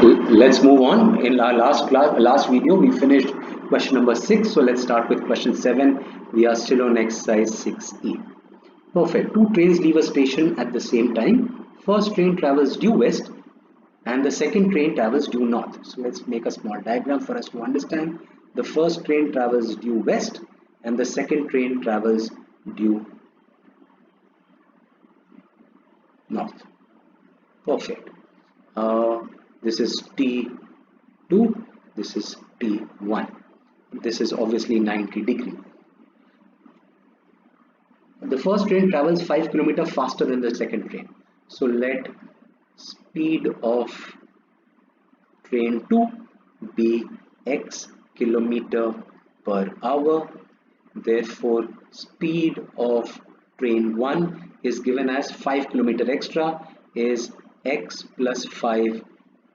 Let's move on. In our last video, we finished question number 6. So let's start with question 7. We are still on exercise 6E. Perfect. Two trains leave a station at the same time. First train travels due west and the second train travels due north. So let's make a small diagram for us to understand. The first train travels due west and the second train travels due north. Perfect. This is T2, this is T1. This is obviously 90 degree. The first train travels 5 km faster than the second train. So let speed of train 2 be x km per hour. Therefore, speed of train 1 is given as 5 km extra is x plus 5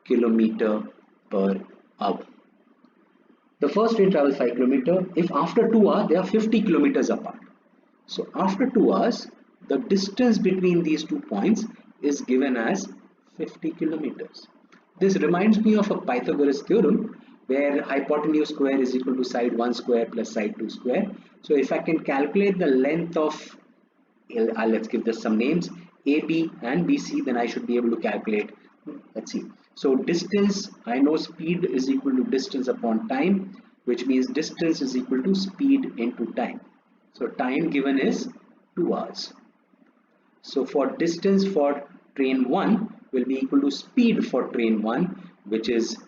km per hour. The first train travels 5 km. If after 2 hours, they are 50 kilometers apart. So after 2 hours, the distance between these 2 points is given as 50 kilometers. This reminds me of a Pythagoras theorem where hypotenuse square is equal to side 1 square plus side 2 square. So if I can calculate the length of, let's give this some names, AB and BC, then I should be able to calculate. Let's see. So distance, I know speed is equal to distance upon time, which means distance is equal to speed into time. So time given is 2 hours. So for distance for train 1 will be equal to speed for train 1, which is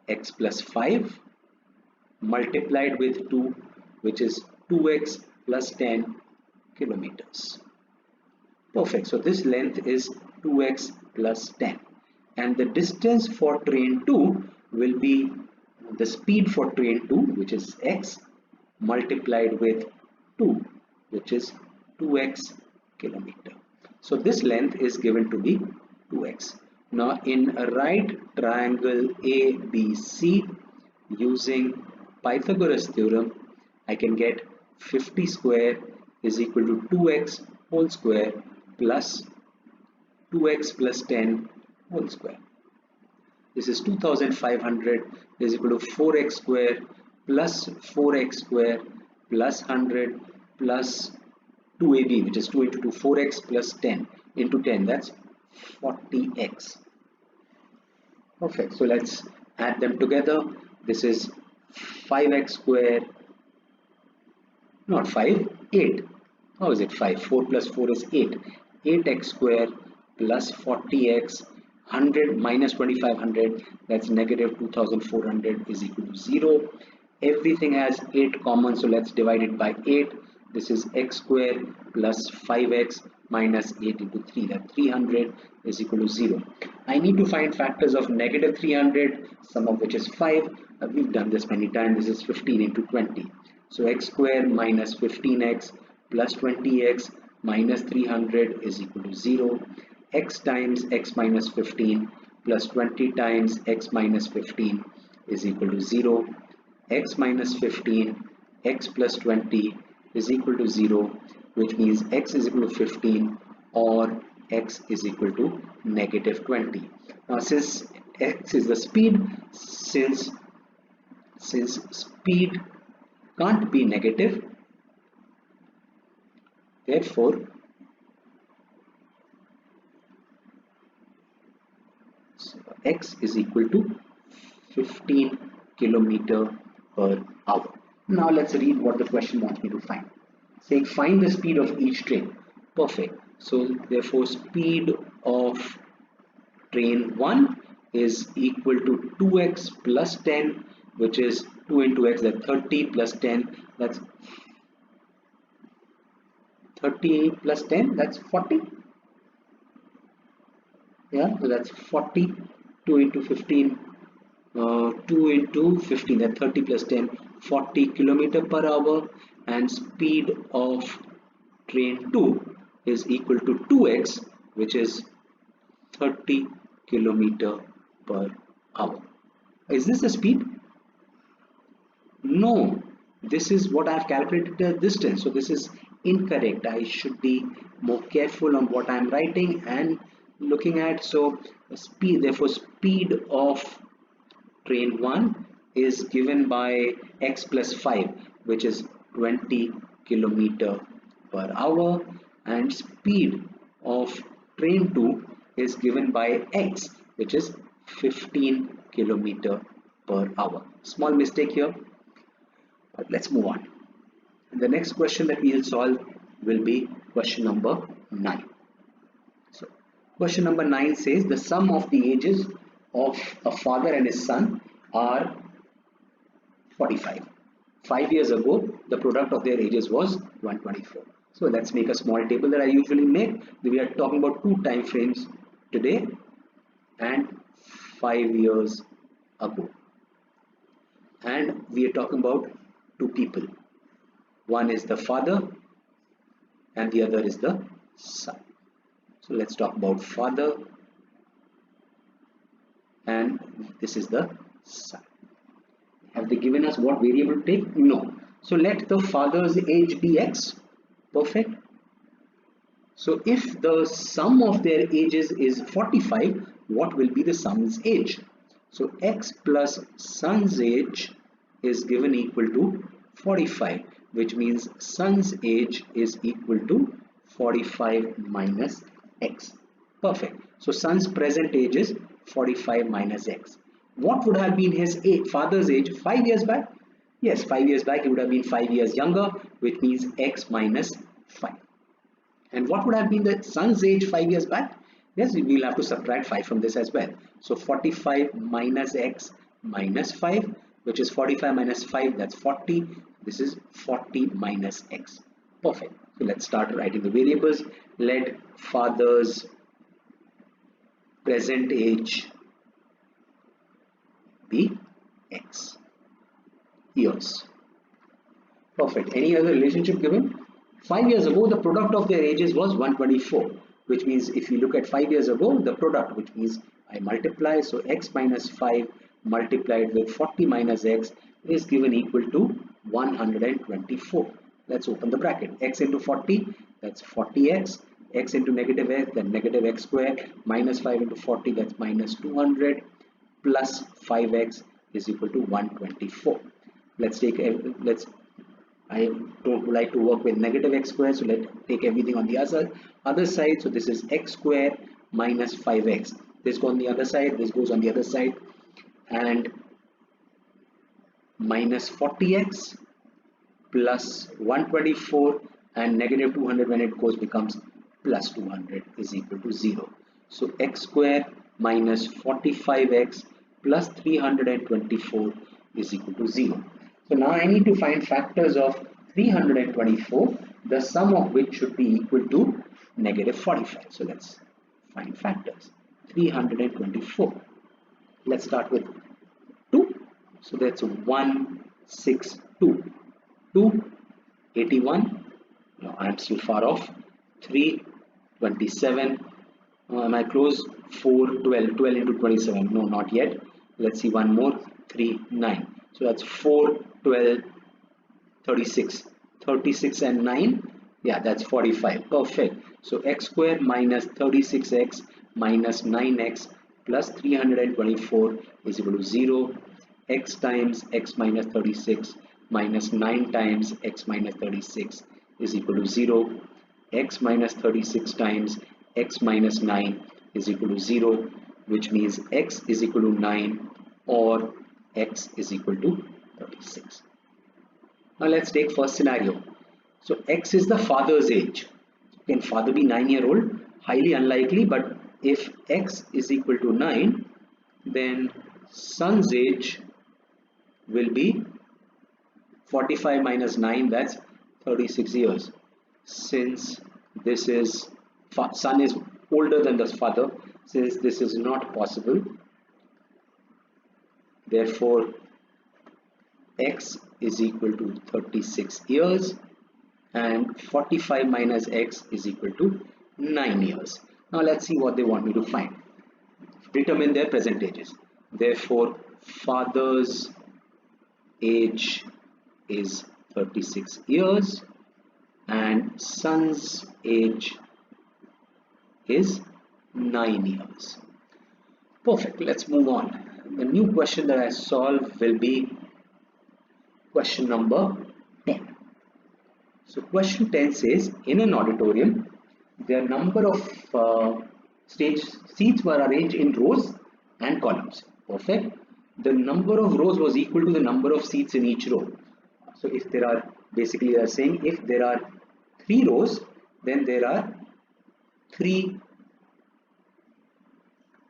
x plus 5 multiplied with 2, which is 2x plus 10 kilometers. Perfect. So this length is 2x plus 10. And the distance for train 2 will be the speed for train 2, which is x, multiplied with 2, which is 2x kilometer. So this length is given to be 2x. Now in a right triangle ABC, using Pythagoras theorem, I can get 50 square is equal to 2x whole square plus 2x plus 10 whole square. This is 2500 is equal to 4x square plus 4x square plus 100 plus 2ab, which is 2 into 2, 4x plus 10 into 10, that's 40x. Perfect. So let's add them together. This is 5x square, not 5, 8. How is it 5? 4 plus 4 is 8. 8x square plus 40x, 100 minus 2500, that's negative 2400 is equal to 0. Everything has 8 common, so let's divide it by 8. This is x square plus 5x minus 8 into 3, that 300 is equal to 0. I need to find factors of negative 300, sum of which is 5. We've done this many times. This is 15 into 20. So x square minus 15x plus 20x minus 300 is equal to 0. X times x minus 15 plus 20 times x minus 15 is equal to 0. X minus 15, x plus 20 is equal to 0, which means x is equal to 15 or x is equal to negative 20. Now since x is the speed, since speed can't be negative, therefore x is equal to 15 kilometer per hour. Now let's read what the question wants me to find. Saying find the speed of each train. Perfect. So therefore speed of train 1 is equal to 2x plus 10, which is 2 into x, that's 30 plus 10, that's 30 plus 10, that's 40. Yeah, so that's 40. 2 into 15, 2 into 15, that's 30 plus 10, 40 kilometer per hour, and speed of train 2 is equal to 2x, which is 30 kilometer per hour. Is this the speed? No, this is what I have calculated the distance, so this is incorrect. I should be more careful on what I am writing and looking at. So speed, therefore speed of train 1 is given by x plus 5, which is 20 kilometer per hour, and speed of train 2 is given by x, which is 15 kilometer per hour. Small mistake here, but let's move on. The next question that we will solve will be question number 9. So, question number 9 says the sum of the ages of a father and his son are 45. 5 years ago, the product of their ages was 124. So let's make a small table that I usually make. We are talking about two time frames today and 5 years ago. And we are talking about two people. One is the father and the other is the son. So let's talk about father and this is the son. Have they given us what variable to take? No. So let the father's age be x. Perfect. So if the sum of their ages is 45, what will be the son's age? So x plus son's age is given equal to 45, which means son's age is equal to 45 minus x. Perfect. So son's present age is 45 minus x. What would have been his father's age 5 years back? Yes, 5 years back he would have been 5 years younger, which means x minus 5. And what would have been the son's age 5 years back? Yes, we will have to subtract 5 from this as well. So 45 minus x minus 5, which is 45 minus 5, that's 40. This is 40 minus x. Perfect. So let's start writing the variables. Let father's present age be x years. Perfect. Any other relationship given? 5 years ago, the product of their ages was 124, which means if you look at 5 years ago, the product, which means I multiply, so x minus 5 multiplied with 40 minus x is given equal to 124. Let's open the bracket. X into 40, that's 40x. X into negative x, then negative x squared. Minus 5 into 40, that's minus 200. Plus 5x is equal to 124. I don't like to work with negative x squared, so let's take everything on the other side. So this is x squared minus 5x. This goes on the other side, this goes on the other side, and minus 40x plus 124 and negative 200 when it goes becomes plus 200 is equal to 0. So x squared minus 45x plus 324 is equal to 0. So now I need to find factors of 324, the sum of which should be equal to negative 45. So let's find factors. 324. Let's start with 2. So that's 162. 2, 81. No, I'm still far off. 3, 27. Am I close? 4, 12. 12 into 27. No, not yet. Let's see one more. 3, 9. So that's 4, 12, 36. 36 and 9. Yeah, that's 45. Perfect. So x squared minus 36x minus 9x plus 324 is equal to 0. X times x minus 36 minus 9 times x minus 36 is equal to 0. X minus 36 times x minus 9 is equal to 0, which means x is equal to 9 or x is equal to 36. Now let's take first scenario. So x is the father's age. Can father be 9-year-old? Highly unlikely, but if x is equal to 9, then son's age will be 45 minus 9, that's 36 years. Since this is son is older than the father, since this is not possible, therefore x is equal to 36 years and 45 minus x is equal to 9 years. Now let's see what they want me to find. Determine their present ages. Therefore father's age is 36 years and son's age is 9 years. Perfect. Let's move on. the new question that I solve will be question number 10. So question 10 says, in an auditorium, the number of stage seats were arranged in rows and columns. Perfect. The number of rows was equal to the number of seats in each row. So if there are, basically they are saying if there are 3 rows, then there are 3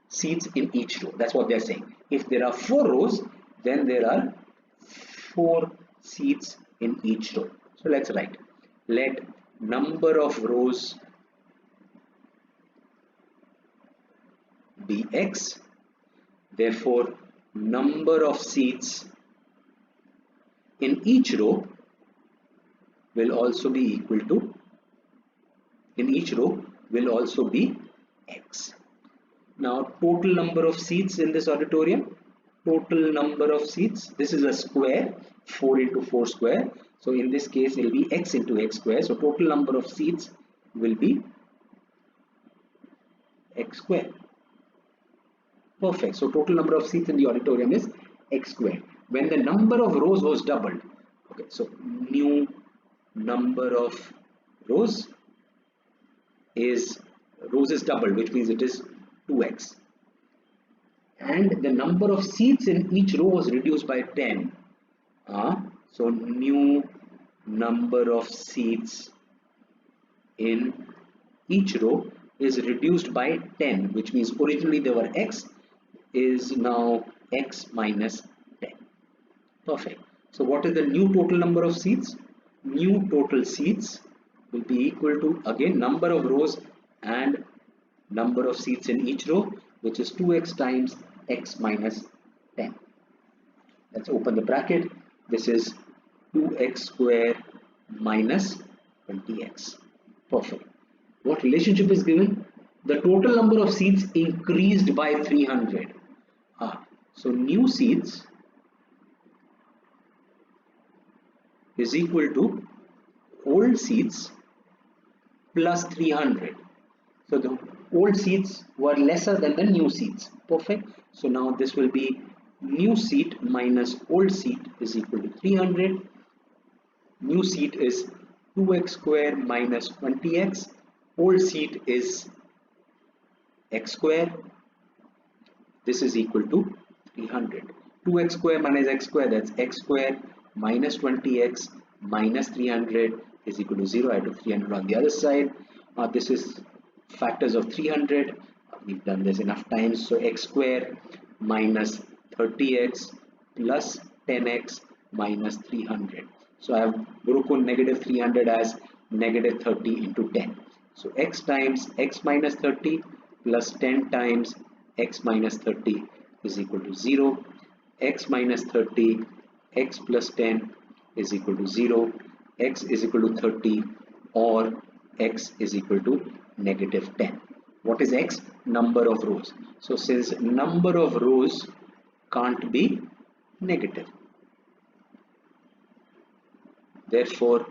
seats in each row. That's what they are saying. If there are 4 rows, then there are 4 seats in each row. So let's write. Let number of rows be x. Therefore, number of seats in each row will also be equal to, in each row will also be x. Now, total number of seats in this auditorium, total number of seats, this is a square, 4 into 4 square. So in this case, it will be x into x square. So total number of seats will be x square. Perfect. So total number of seats in the auditorium is x squared. When the number of rows was doubled, okay, so new number of rows is doubled, which means it is 2x. And the number of seats in each row was reduced by 10. So new number of seats in each row is reduced by 10, which means originally there were x, is now x minus 10. Perfect. So what is the new total number of seats? New total seats will be equal to, again, number of rows and number of seats in each row, which is 2x times x minus 10. Let's open the bracket. This is 2x square minus 20x. Perfect. What relationship is given? The total number of seats increased by 300. So new seats is equal to old seats plus 300. So the old seats were lesser than the new seats. Perfect. So now this will be new seat minus old seat is equal to 300. New seat is 2x square minus 20x. Old seat is x square. This is equal to 300. 2x square minus x square, that's x square minus 20x minus 300 is equal to 0. I took 300 on the other side. This is factors of 300. We've done this enough times. So x square minus 30x plus 10x minus 300. So I have broken negative 300 as negative 30 into 10. So x times x minus 30 plus 10 times x minus 30 is equal to 0. X minus 30, x plus 10 is equal to 0. X is equal to 30 or x is equal to negative 10. What is x? Number of rows. So since number of rows can't be negative, therefore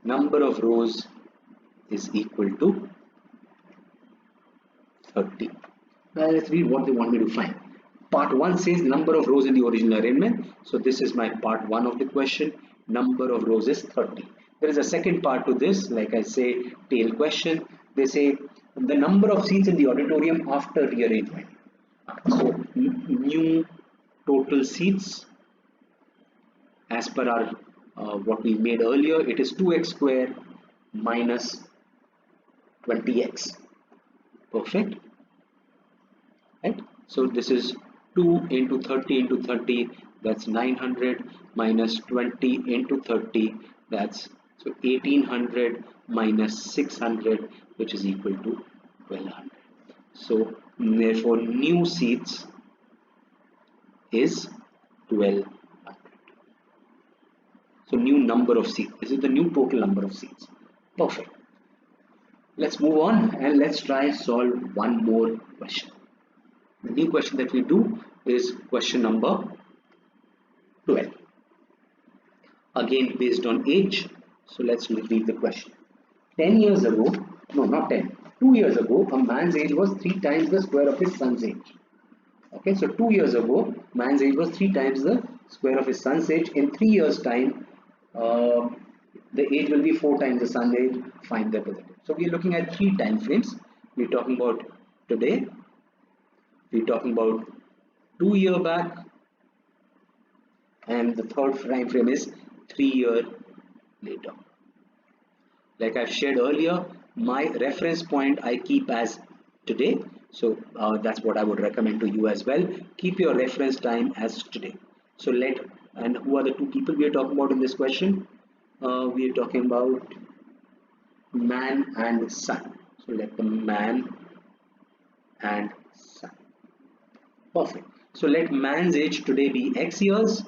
number of rows is equal to 30. Now let's read what they want me to find. Part 1 says number of rows in the original arrangement. So this is my part 1 of the question. Number of rows is 30. There is a second part to this, like I say, tail question. They say the number of seats in the auditorium after rearrangement. So new total seats as per our what we made earlier, it is 2x square minus 20x. Perfect. Right? So this is 2 into 30 into 30, that's 900 minus 20 into 30, that's so 1800 minus 600, which is equal to 1200. So therefore new seats is 1200. So new number of seats. This is the new total number of seats. Perfect. Let's move on and let's try solve one more question. The new question that we do is question number 12. Again based on age. So let's read the question. 10 years ago, no not 10, 2 years ago, a man's age was 3 times the square of his son's age. Okay, so 2 years ago, man's age was 3 times the square of his son's age. In 3 years' time, uh, the age will be 4 times the son's age. Find the positive. So we are looking at three time frames. We're talking about today. We're talking about 2 year back, and the third time frame is 3 year later. Like I've shared earlier, my reference point I keep as today. So that's what I would recommend to you as well. Keep your reference time as today. So and who are the two people we are talking about in this question? We are talking about man and son. So let the man and son. Perfect. So let man's age today be X years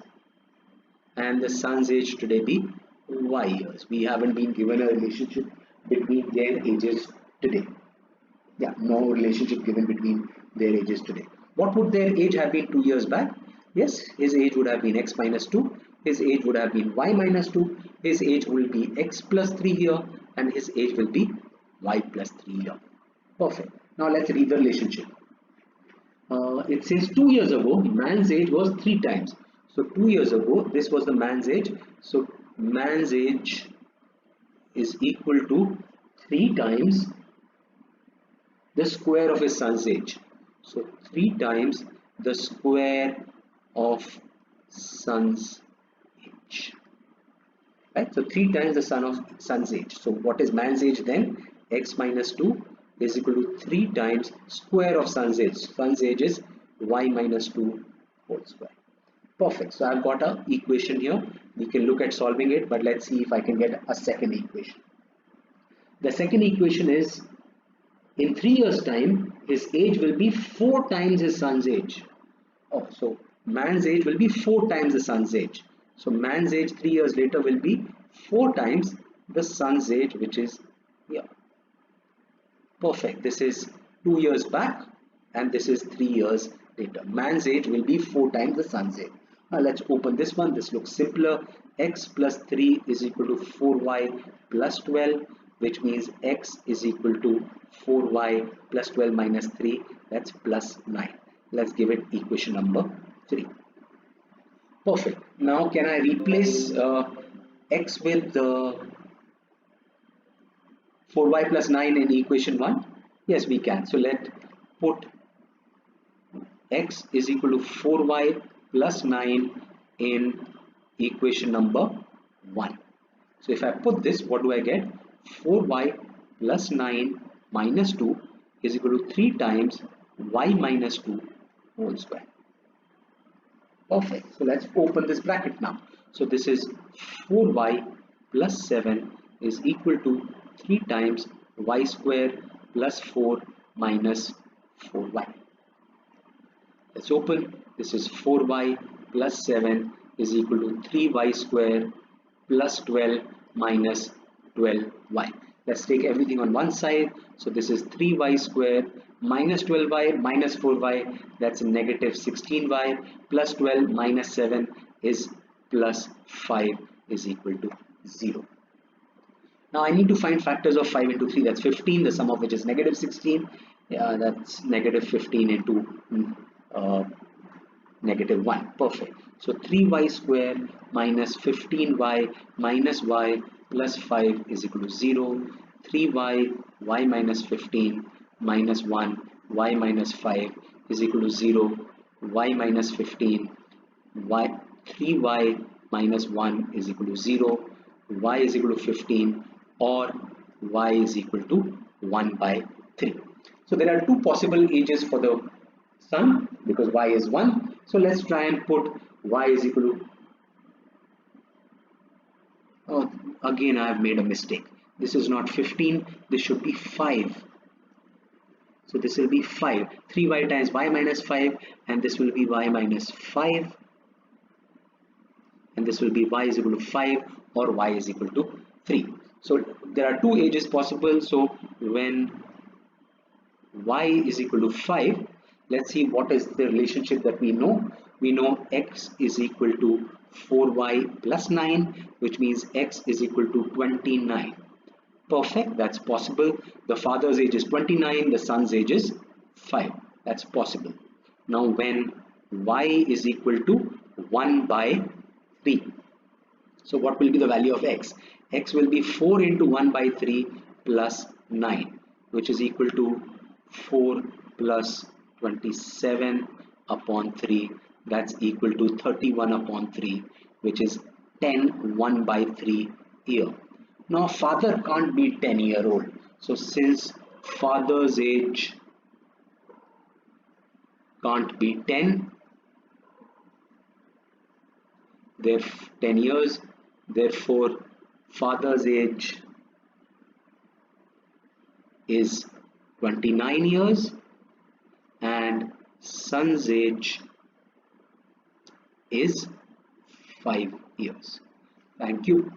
and the son's age today be Y years. We haven't been given a relationship between their ages today. Yeah, no relationship given between their ages today. What would their age have been 2 years back? Yes, his age would have been X minus 2. His age would have been Y minus 2. His age will be X plus 3 here, and his age will be Y plus 3 here. Perfect. Now let's read the relationship. It says 2 years ago, man's age was 3 times. So 2 years ago, this was the man's age. So man's age is equal to 3 times the square of his son's age. So 3 times the square of son's age. Right? So 3 times the son's age. So what is man's age then? X minus 2 is equal to 3 times square of son's age. Son's age is Y minus 2 whole square. Perfect. So I've got a equation here. We can look at solving it, but let's see if I can get a second equation. The second equation is, in 3 years' time, his age will be 4 times his son's age. Oh, so man's age will be 4 times the son's age. So man's age 3 years later will be 4 times the son's age, which is here. Perfect. This is 2 years back, and this is 3 years later. Man's age will be 4 times the son's age. Now let's open this one. This looks simpler. X plus 3 is equal to 4y plus 12, which means x is equal to 4y plus 12 minus 3. That's plus 9. Let's give it equation number 3. Perfect. Now can I replace x with 4y plus 9 in equation 1? Yes, we can. So let's put x is equal to 4y plus 9 in equation number 1. So if I put this, what do I get? 4y plus 9 minus 2 is equal to 3 times y minus 2 whole square. Perfect. So let's open this bracket now. So this is 4y plus 7 is equal to 3 times y square plus 4 minus 4y. Let's open. This is 4y plus 7 is equal to 3y square plus 12 minus 12y. Let's take everything on one side. So this is 3y square minus 12y minus 4y. That's negative 16y plus 12 minus 7 is plus 5 is equal to 0. Now I need to find factors of 5 into 3. That's 15, the sum of which is negative 16. That's negative 15 into negative 1. Perfect. So 3y square minus 15y minus y plus 5 is equal to 0. 3y, y minus 15 minus 1, y minus 5 is equal to 0. Y minus 15, 3y minus 1 is equal to 0. Y is equal to 15, or y is equal to 1 by 3. So there are two possible ages for the son because y is 1. So let's try and put y is equal to, again I have made a mistake. This is not 15, this should be 5. So this will be 5. 3y times y minus 5, and this will be y minus 5. And this will be y is equal to 5 or y is equal to 3. So there are two ages possible. So when y is equal to 5, let's see what is the relationship that we know. We know x is equal to 4y plus 9, which means x is equal to 29. Perfect, that's possible. The father's age is 29, the son's age is 5. That's possible. Now when y is equal to 1 by 3, so what will be the value of x? X will be 4 into 1 by 3 plus 9, which is equal to 4 plus 27 upon 3, that's equal to 31 upon 3, which is 10 1 by 3 year. Now father can't be 10-year-old, so since father's age can't be 10, 10 years, therefore father's age is 29 years and son's age is 5 years. Thank you.